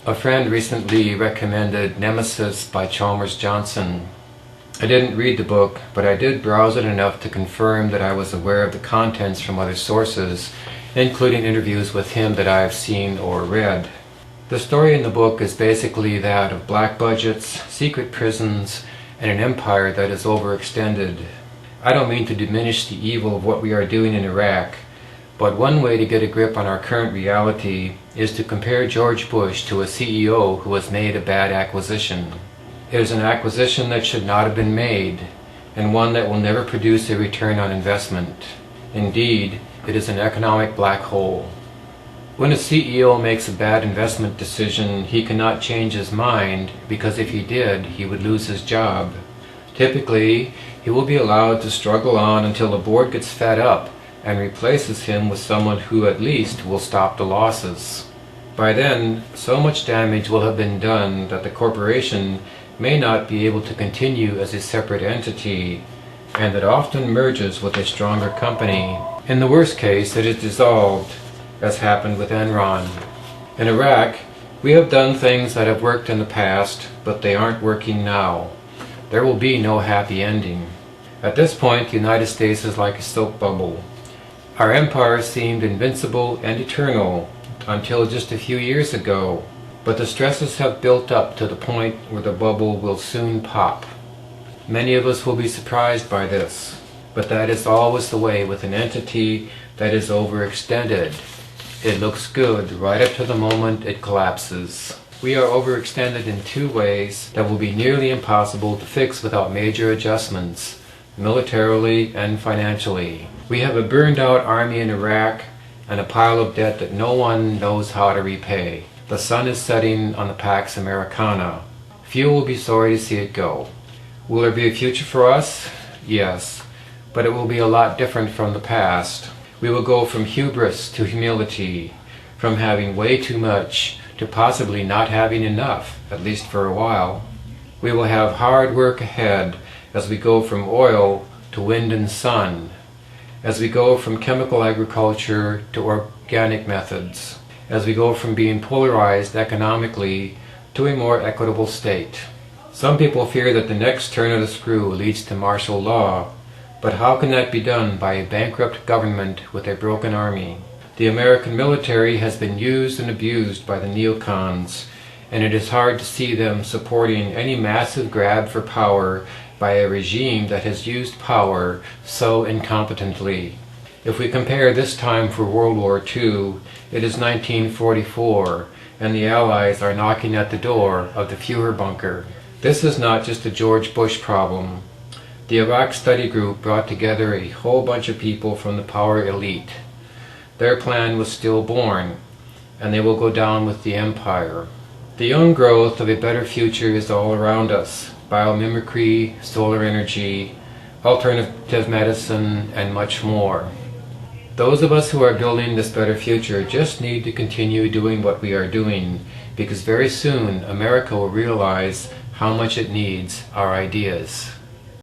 A friend recently recommended Nemesis by Chalmers Johnson. I didn't read the book, but I did browse it enough to confirm that I was aware of the contents from other sources, including interviews with him that I have seen or read. The story in the book is basically that of black budgets, secret prisons, and an empire that is overextended. I don't mean to diminish the evil of what we are doing in Iraq, but one way to get a grip on our current reality is to compare George Bush to a CEO who has made a bad acquisition. It is an acquisition that should not have been made, and one that will never produce a return on investment. Indeed, it is an economic black hole. When a CEO makes a bad investment decision, he cannot change his mind, because if he did, he would lose his job. Typically, he will be allowed to struggle on until the board gets fed up and replaces him with someone who at least will stop the losses. By then, so much damage will have been done that the corporation may not be able to continue as a separate entity, and it often merges with a stronger company. In the worst case, it is dissolved, as happened with Enron. In Iraq, we have done things that have worked in the past, but they aren't working now. There will be no happy ending. At this point, the United States is like a soap bubble. Our empire seemed invincible and eternal until just a few years ago, but the stresses have built up to the point where the bubble will soon pop. Many of us will be surprised by this, but that is always the way with an entity that is overextended. It looks good right up to the moment it collapses. We are overextended in two ways that will be nearly impossible to fix without major adjustments, militarily and financially. We have a burned out army in Iraq and a pile of debt that no one knows how to repay. The sun is setting on the Pax Americana. Few will be sorry to see it go. Will there be a future for us? Yes, but it will be a lot different from the past. We will go from hubris to humility, from having way too much to possibly not having enough, at least for a while. We will have hard work ahead as we go from oil to wind and sun, as we go from chemical agriculture to organic methods, as we go from being polarized economically to a more equitable state. Some people fear that the next turn of the screw leads to martial law, but how can that be done by a bankrupt government with a broken army? The American military has been used and abused by the neocons, and it is hard to see them supporting any massive grab for power by a regime that has used power so incompetently. If we compare this time for World War II, it is 1944, and the Allies are knocking at the door of the Fuhrer bunker. This is not just a George Bush problem. The Iraq Study Group brought together a whole bunch of people from the power elite. Their plan was stillborn, and they will go down with the empire. The young growth of a better future is all around us. Biomimicry, solar energy, alternative medicine, and much more. Those of us who are building this better future just need to continue doing what we are doing, because very soon America will realize how much it needs our ideas.